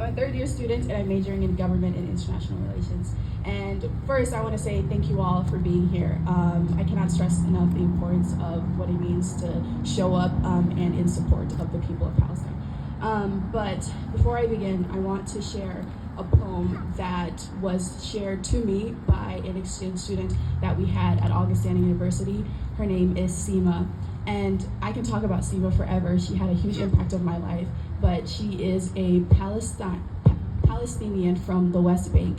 I'm a third-year student, and I'm majoring in government and international relations. And first, I want to say thank you all for being here. I cannot stress enough the importance of what it means to show up and in support of the people of Palestine. But before I begin, I want to share a poem that was shared to me by an exchange student that we had at Augustana University. Her name is Seema, and I can talk about Seema forever. She had a huge impact on my life, but she is a Palestinian from the West Bank.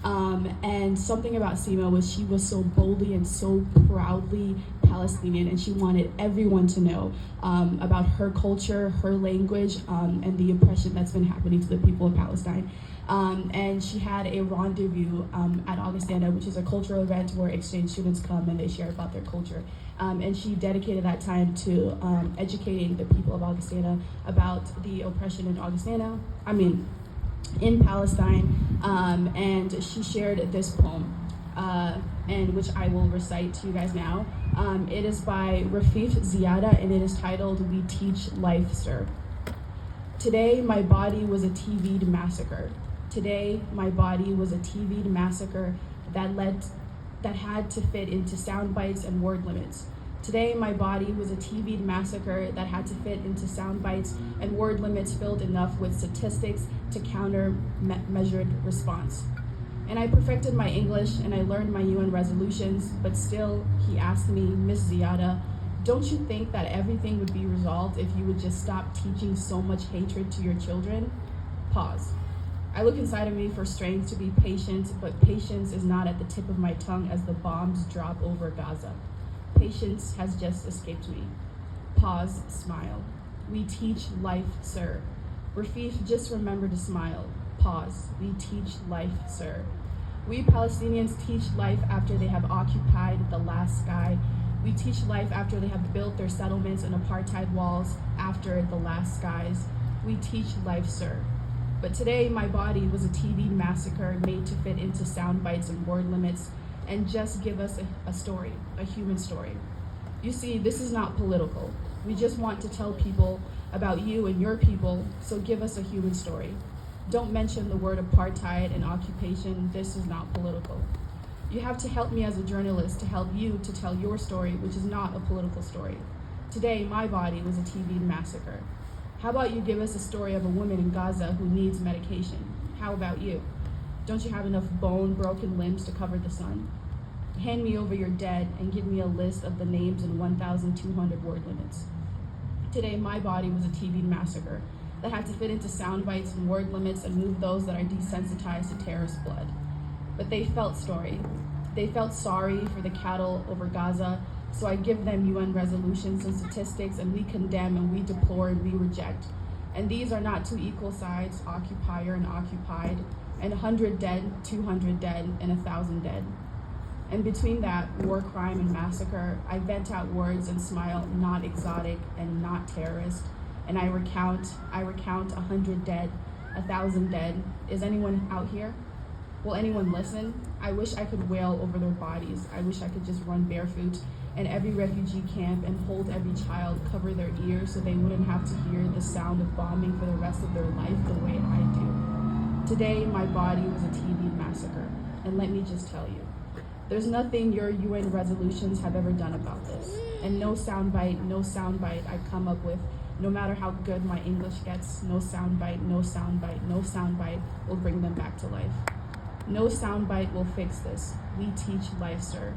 And something about Seema was she was so boldly and so proudly Palestinian, and she wanted everyone to know about her culture, her language, and the oppression that's been happening to the people of Palestine. And she had a rendezvous at Augustana, which is a cultural event where exchange students come and they share about their culture. And she dedicated that time to educating the people of Augustana about the oppression in Palestine, and she shared this poem, and which I will recite to you guys now. It is by Rachida, and it is titled, "We Teach Life, Sir." Today, my body was a TV'd massacre. Today, my body was a TV'd massacre that had to fit into sound bites and word limits. Today, my body was a TV'd massacre that had to fit into sound bites and word limits filled enough with statistics to counter measured response. And I perfected my English and I learned my UN resolutions, but still, he asked me, "Miss Ziada, don't you think that everything would be resolved if you would just stop teaching so much hatred to your children?" Pause. I look inside of me for strength to be patient, but patience is not at the tip of my tongue as the bombs drop over Gaza. Patience has just escaped me. Pause, smile. We teach life, sir. Rafif, just remember to smile. Pause. We teach life, sir. We Palestinians teach life after they have occupied the last sky. We teach life after they have built their settlements and apartheid walls after the last skies. We teach life, sir. But today, my body was a TV massacre made to fit into sound bites and word limits and just give us a story, a human story. You see, this is not political. We just want to tell people about you and your people, so give us a human story. Don't mention the word apartheid and occupation. This is not political. You have to help me as a journalist to help you to tell your story, which is not a political story. Today, my body was a TV massacre. How about you give us a story of a woman in Gaza who needs medication? How about you? Don't you have enough bone, broken limbs to cover the sun? Hand me over your dead and give me a list of the names in 1,200 word limits. Today, my body was a TV massacre that had to fit into sound bites and word limits and move those that are desensitized to terrorist blood. But they felt sorry. They felt sorry for the cattle over Gaza, so I give them UN resolutions and statistics, and we condemn and we deplore and we reject. And these are not two equal sides, occupier and occupied, and 100 dead, 200 dead, and 1,000 dead. And between that, war, crime, and massacre, I vent out words and smile, not exotic and not terrorist. And I recount 100 dead, 1,000 dead. Is anyone out here? Will anyone listen? I wish I could wail over their bodies. I wish I could just run barefoot in every refugee camp and hold every child, cover their ears so they wouldn't have to hear the sound of bombing for the rest of their life the way I do. Today, my body was a TV massacre. And let me just tell you, there's nothing your UN resolutions have ever done about this. And no soundbite I come up with, no matter how good my English gets, no soundbite will bring them back to life. No soundbite will fix this. We teach life, sir.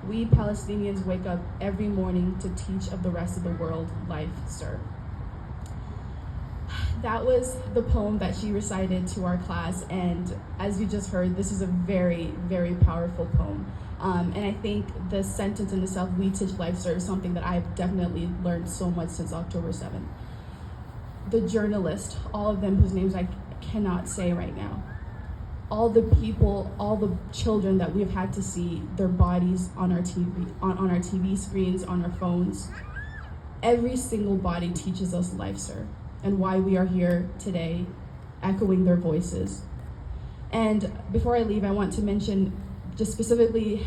We Palestinians wake up every morning to teach of the rest of the world life, sir. That was the poem that she recited to our class, and as you just heard, this is a very, very powerful poem. And I think the sentence in itself, "We teach life, sir," is something that I've definitely learned so much since October 7th. The journalists, all of them whose names I cannot say right now, all the people, all the children that we've had to see their bodies on our TV screens, on our phones, every single body teaches us life, sir, and why we are here today, echoing their voices. And before I leave, I want to mention just specifically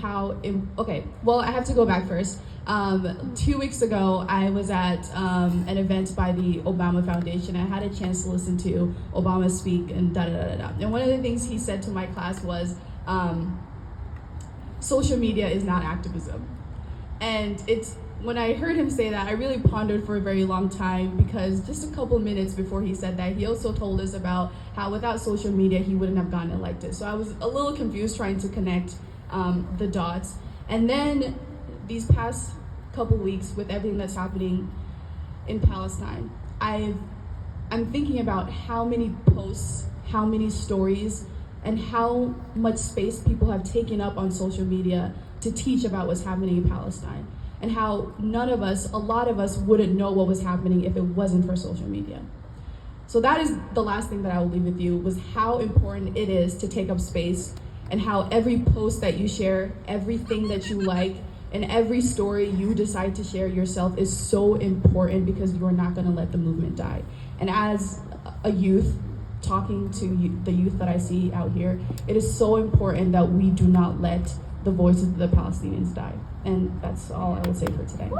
okay, well, I have to go back first. 2 weeks ago, I was at an event by the Obama Foundation. I had a chance to listen to Obama speak and da-da-da-da-da. And one of the things he said to my class was, social media is not activism. And when I heard him say that, I really pondered for a very long time, because just a couple minutes before he said that, he also told us about how without social media, he wouldn't have gotten elected. So I was a little confused trying to connect the dots. And then these past couple weeks, with everything that's happening in Palestine, I'm thinking about how many posts, how many stories, and how much space people have taken up on social media to teach about what's happening in Palestine, and how a lot of us wouldn't know what was happening if it wasn't for social media. So that is the last thing that I will leave with you, was how important it is to take up space, and how every post that you share, everything that you like, and every story you decide to share yourself is so important, because you're not gonna let the movement die. And as a youth, talking to the youth that I see out here, it is so important that we do not let the voices of the Palestinians die. And that's all I will say for today.